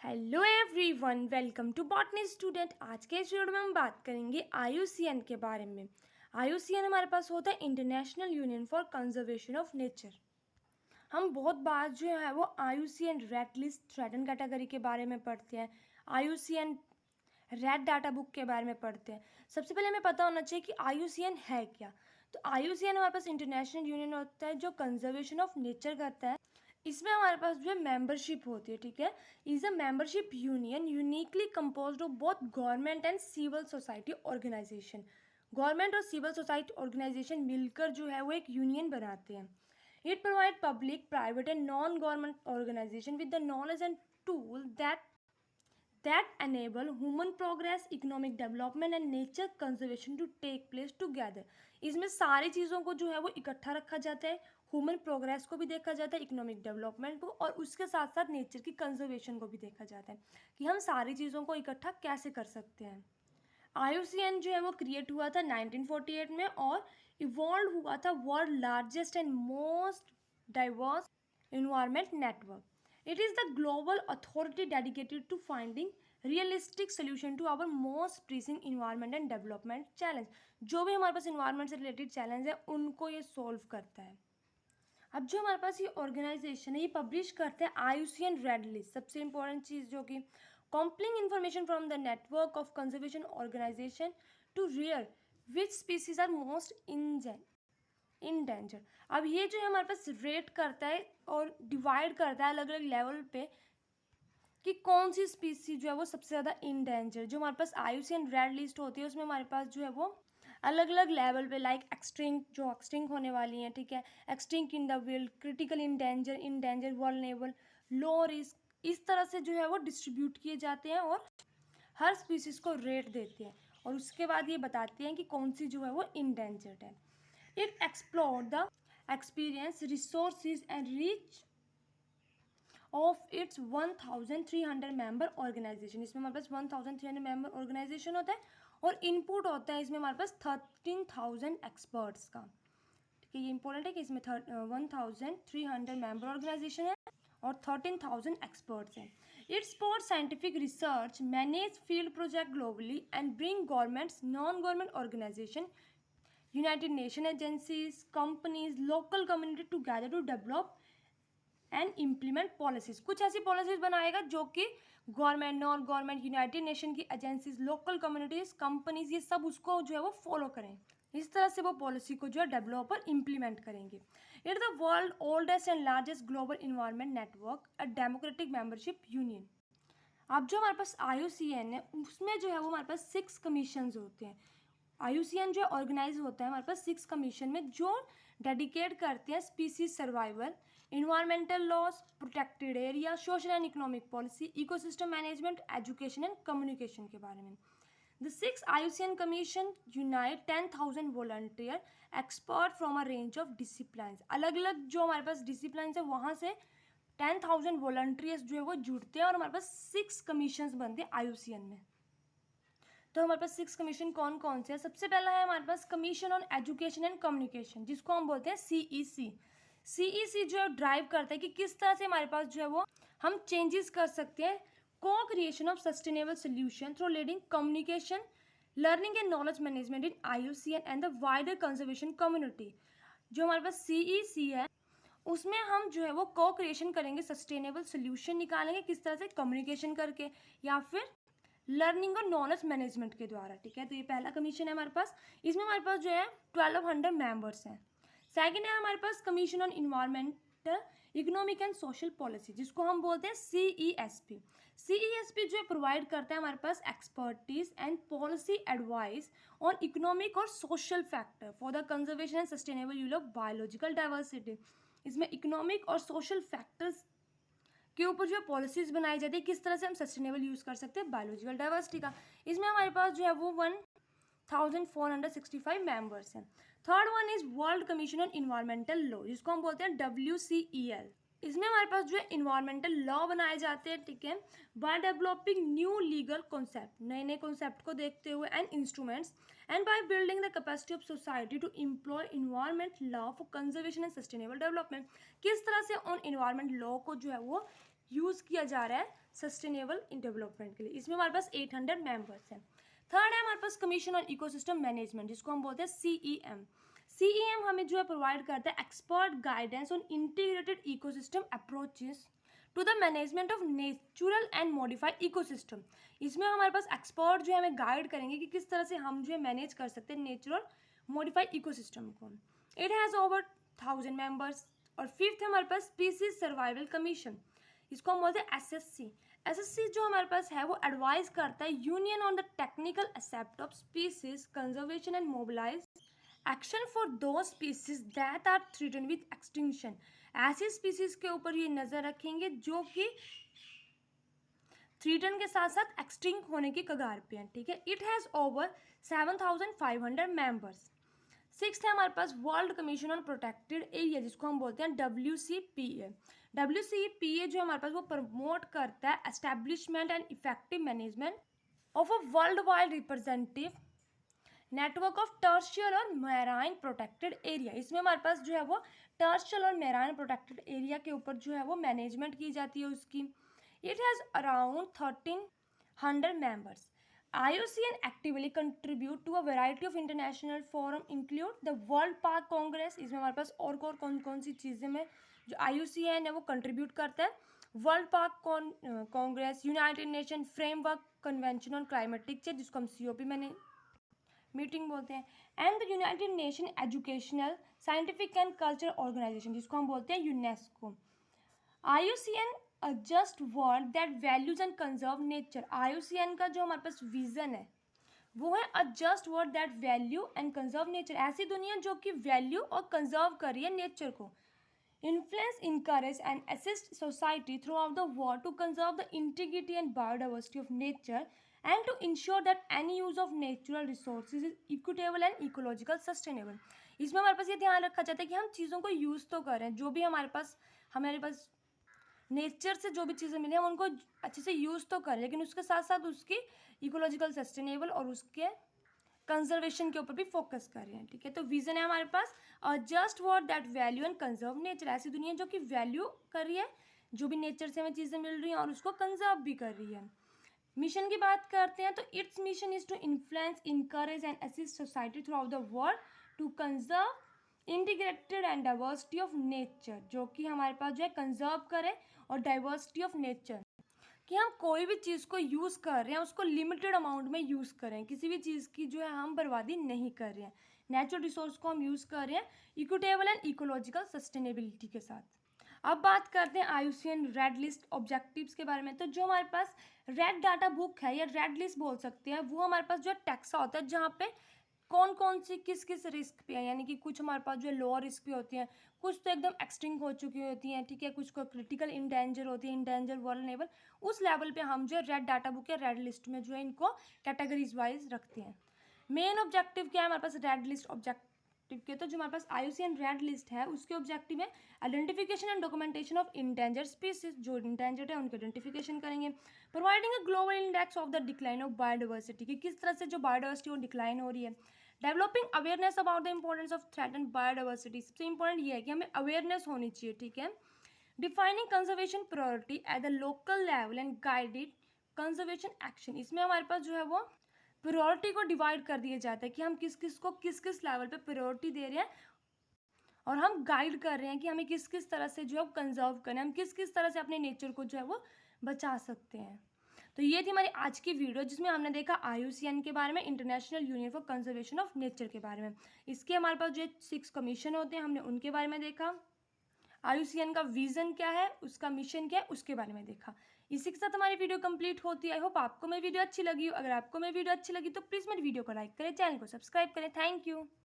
Hello everyone, welcome to botany student. आज के इस वीडियो में हम बात करेंगे IUCN के बारे में। IUCN हमारे पास होता है international union for conservation of nature. हम बहुत बार जो है वो IUCN red list threaten category के बारे में पढ़ते हैं, IUCN रेड डाटा बुक के बारे में पढ़ते हैं। सबसे पहले हमें पता होना चाहिए कि IUCN है क्या। तो IUCN हमारे पास इंटरनेशनल यूनियन होता है जो कंजर्वेशन ऑफ नेचर करता है। इसमें हमारे पास जो है मेंबरशिप होती है, ठीक है। Is a membership union uniquely composed of both government and civil society organisation. Government और सिविल सोसाइटी ऑर्गेनाइजेशन मिलकर जो है वो एक यूनियन बनाते हैं। It provide public, private and non government organisation with the knowledge and tool that enable human progress, economic development and nature conservation to take place together। इसमें सारी चीज़ों को जो है वो इकट्ठा रखा जाता है, ह्यूमन प्रोग्रेस को भी देखा जाता है, इकोनॉमिक डेवलपमेंट को, और उसके साथ साथ नेचर की कंजर्वेशन को भी देखा जाता है कि हम सारी चीज़ों को इकट्ठा कैसे कर सकते हैं। IUCN जो है वो क्रिएट हुआ था 1948 में और इवॉल्व हुआ था world largest and most diverse environment network. It is the global authority dedicated to finding realistic solution to our most pressing environment and development challenge। जो भी हमारे पास environment से related challenge है उनको ये solve करता है। अब जो हमारे पास ये ऑर्गेनाइजेशन है ये पब्लिश करते हैं IUCN रेड लिस्ट। सबसे इंपॉर्टेंट चीज़ जो कि compiling information from the network of conservation organisation to rear which species are most endanger. अब ये जो है हमारे पास रेट करता है और डिवाइड करता है अलग अलग लेवल पे कि कौन सी स्पीसी जो है वो सबसे ज़्यादा इंडेंजर। जो हमारे पास IUCN रेड लिस्ट होती है उसमें हमारे पास जो है वो अलग अलग लेवल पे लाइक एक्सटिंक्ट होने वाली हैं, ठीक है, extinct in the wild, critical endanger, vulnerable, low risk, इस तरह से जो है वो डिस्ट्रीब्यूट किए जाते हैं और हर स्पीसीज को रेट देते हैं और उसके बाद ये बताते हैं कि कौन सी जो है वो इंडेंजर्ड है। It explored the experience, resources and reach of its 1300 member organization। इसमें हमारे पास 1300 member organization होता है और इनपुट होता है इसमें हमारे पास 13,000 एक्सपर्ट्स का। ठीक है, ये इंपॉर्टेंट है कि इसमें 1300 member organization है और 13,000 एक्सपर्ट्स हैं। It supports scientific research, manage field project globally and bring governments, non-government organization, United Nation agencies, companies, local community together to develop and implement policies। कुछ ऐसी पॉलिसीज बनाएगा जो कि government, non government, United nation की agencies, local communities, companies, ये सब उसको जो है वो फॉलो करें। इस तरह से वो पॉलिसी को जो है डेवलप और इम्प्लीमेंट करेंगे। It the world oldest and largest global environment network, a democratic membership union. अब जो हमारे पास IUCN है उसमें जो है वो हमारे पास 6 कमीशंस होते हैं। IUCN जो ऑर्गेनाइज होता है हमारे पास 6 कमीशन में जो डेडिकेट करते हैं species survival, environmental loss, protected area, social and economic policy, ecosystem management, education and communication के बारे में। The 6 IUCN commission unite 10,000 volunteer expert from a range of discipline. अलग अलग जो हमारे पास डिसिप्लिन है वहाँ से 10,000 वॉलंटियर्स जो है वो जुड़ते हैं और हमारे पास 6 कमीशन बनते हैं IUCN में। तो हमारे पास 6 कमीशन कौन कौन से हैं? सबसे पहला है हमारे पास commission on education and communication, जिसको हम बोलते हैं CEC। CEC जो है ड्राइव करता है कि किस तरह से हमारे पास जो है वो हम चेंजेस कर सकते हैं, को creation of sustainable solution through leading communication, learning and knowledge management in IUCN and the wider conservation community. जो हमारे पास CEC है उसमें हम जो है वो को क्रिएशन करेंगे, सस्टेनेबल सोल्यूशन निकालेंगे किस तरह से, कम्युनिकेशन करके या फिर लर्निंग और नॉलेज मैनेजमेंट के द्वारा। ठीक है, तो ये पहला कमीशन है हमारे पास। इसमें हमारे पास जो है 1200 मेंबर्स हैं। सेकंड है हमारे पास commission on environmental, economic and social policy, जिसको हम बोलते हैं CESP। CESP जो है प्रोवाइड करता है हमारे पास expertise and policy advice on economic और social factor for the conservation and sustainable use of biological diversity. इसमें इकोनॉमिक और सोशल फैक्टर्स के ऊपर जो है पॉलिसीज बनाई जाती है किस तरह से हम सस्टेनेबल यूज़ कर सकते हैं बायोलॉजिकल डाइवर्सिटी का। इसमें हमारे पास जो है वो 1465 मेंबर्स हैं। Third one is world commission on environmental law, जिसको हम बोलते हैं WCEL। इसमें हमारे पास जो है इन्वायरमेंटल लॉ बनाए जाते हैं, ठीक है, by developing new legal concept, नए नए कॉन्सेप्ट को देखते हुए, and instruments, and by building the capacity of society to employ environment law for conservation and sustainable development. किस तरह से उन इन्वायरमेंट लॉ को जो है वो यूज़ किया जा रहा है सस्टेनेबल डेवलपमेंट के लिए। इसमें हमारे पास 800 मेंबर्स हैं। थर्ड है हमारे पास कमीशन ऑन इकोसिस्टम मैनेजमेंट, जिसको हम बोलते हैं CEM। CEM हमें जो है प्रोवाइड करता है expert guidance on integrated ecosystem approaches to the management of natural and modified ecosystem. इसमें हमारे पास एक्सपर्ट जो है हमें गाइड करेंगे कि किस तरह से हम जो है मैनेज कर सकते हैं नेचुरल मॉडिफाइड इकोसिस्टम को। It has over 1000 members. और फिफ्थ है हमारे पास स्पीसीज सर्वाइवल कमीशन, इसको हम बोलते हैं SSC। SSC जो हमारे पास है वो एडवाइस करता है union on the technical aspect of species conservation and mobilise action for those species that are threatened with extinction. ऐसी स्पीसीज के ऊपर ये नज़र रखेंगे जो कि थ्रेटन के साथ साथ एक्सटिंक्ट होने की कगार पे हैं, ठीक है। It has over 7500 members. Sixth है हमारे पास world commission on protected area, जिसको हम बोलते हैं WCPA। WCPA जो हमारे पास वो प्रमोट करता है establishment and effective management of a world wide representative network of टर्शियल और मैराइन प्रोटेक्टेड एरिया। इसमें हमारे पास जो है वो टर्शियल और मैराइन प्रोटेक्टेड एरिया के ऊपर जो है वो मैनेजमेंट की जाती है उसकी। It has around 1300 members. IUCN actively contribute to a variety of international forum include the World Park Congress। इसमें हमारे पास और कौन कौन सी चीज़ें में जो IUCN है वो कंट्रीब्यूट करता है। World park congress, united nation framework convention on climatic change, जिसको हम COP मैंने मीटिंग बोलते हैं, and the united nation educational scientific and culture organisation, जिसको हम बोलते हैं UNESCO। IUCN a just world that values and conserve nature. IUCN का जो हमारे पास विजन है वो है a just world that value and conserve nature, ऐसी दुनिया जो कि वैल्यू और कंजर्व कर रही है नेचर को। Influence, encourage and assist society throughout the world to conserve the integrity and biodiversity of nature and to ensure that any use of natural resources is equitable and ecological sustainable। इसमें हमारे पास ये ध्यान रखा जाता है कि हम चीज़ों को यूज़ तो करें, जो भी हमारे पास नेचर से जो भी चीज़ें मिली हम उनको अच्छे से यूज़ तो करें, लेकिन उसके साथ साथ उसकी इकोलॉजिकल सस्टेनेबल और उसके कंजर्वेशन के ऊपर भी फोकस कर रहे हैं, ठीक है। तो विजन है हमारे पास a just world that value and conserve nature, ऐसी दुनिया जो कि वैल्यू कर रही है जो भी नेचर से हमें चीज़ें मिल रही हैं और उसको कंजर्व भी कर रही है। मिशन की बात करते हैं तो its mission is to influence, encourage and assist society throughout the world to conserve integrated and diversity of nature, जो कि हमारे पास जो है कंजर्व करे और डाइवर्सिटी ऑफ नेचर, कि हम कोई भी चीज़ को यूज़ कर रहे हैं उसको लिमिटेड अमाउंट में यूज़ करें, किसी भी चीज़ की जो है हम बर्बादी नहीं कर रहे हैं, नेचुरल रिसोर्स को हम यूज़ कर रहे हैं इक्विटेबल एंड इकोलॉजिकल सस्टेनेबिलिटी के साथ। अब बात करते हैं IUCN रेड लिस्ट ऑब्जेक्टिव्स के बारे में। तो जो हमारे पास रेड डाटा बुक है या रेड लिस्ट बोल सकते हैं, वो हमारे पास जो है टैक्सा होता है जहाँ पे कौन कौन सी किस किस रिस्क पे है, यानी कि कुछ हमारे पास जो है लोअर रिस्क पे होती हैं, कुछ तो एकदम एक्सटिंक्ट हो चुकी होती हैं, ठीक है, कुछ को क्रिटिकल इंडेंजर होती है, इंडेंजर वल्नरेबल, उस लेवल पे हम जो है रेड डाटा बुक या रेड लिस्ट में जो है इनको कैटेगरीज वाइज रखते हैं। मेन ऑब्जेक्टिव क्या है हमारे पास रेड लिस्ट ऑब्जेक्टिव के, तो जो हमारे पास IUCN रेड लिस्ट है उसके ऑब्जेक्टिव है identification and documentation of endangered species, जो इंडेंजर्ड है उनके आइडेंटिफिकेशन करेंगे। Providing a global index of the decline of biodiversity, कि किस तरह से जो बायोडाइवर्सिटी वो डिक्लाइन हो रही है। Developing awareness about the importance of threatened biodiversity, सबसे इंपॉर्टेंट ये है कि हमें अवेयरनेस होनी चाहिए, ठीक है। Defining conservation priority at the local level and guided conservation action, इसमें हमारे पास जो है वो प्रायोरिटी को डिवाइड कर दिया जाता है कि हम किस किस को किस किस लेवल पे प्रायोरिटी दे रहे हैं और हम गाइड कर रहे हैं कि हमें किस किस तरह से जो है कंजर्व करना है, हम किस किस तरह से अपने नेचर को जो है वो बचा सकते हैं। तो ये थी हमारी आज की वीडियो जिसमें हमने देखा IUCN के बारे में, international union for conservation of nature के बारे में। इसके हमारे पास जो 6 कमीशन होते हैं हमने उनके बारे में देखा, IUCN का विजन क्या है, उसका मिशन क्या है, उसके बारे में देखा। इसी के साथ हमारी वीडियो कंप्लीट होती है। आई होप आपको मेरी वीडियो अच्छी लगी हो। अगर आपको मेरी वीडियो अच्छी लगी तो प्लीज़ मेरी वीडियो को लाइक करें, चैनल को सब्सक्राइब करें। Thank you.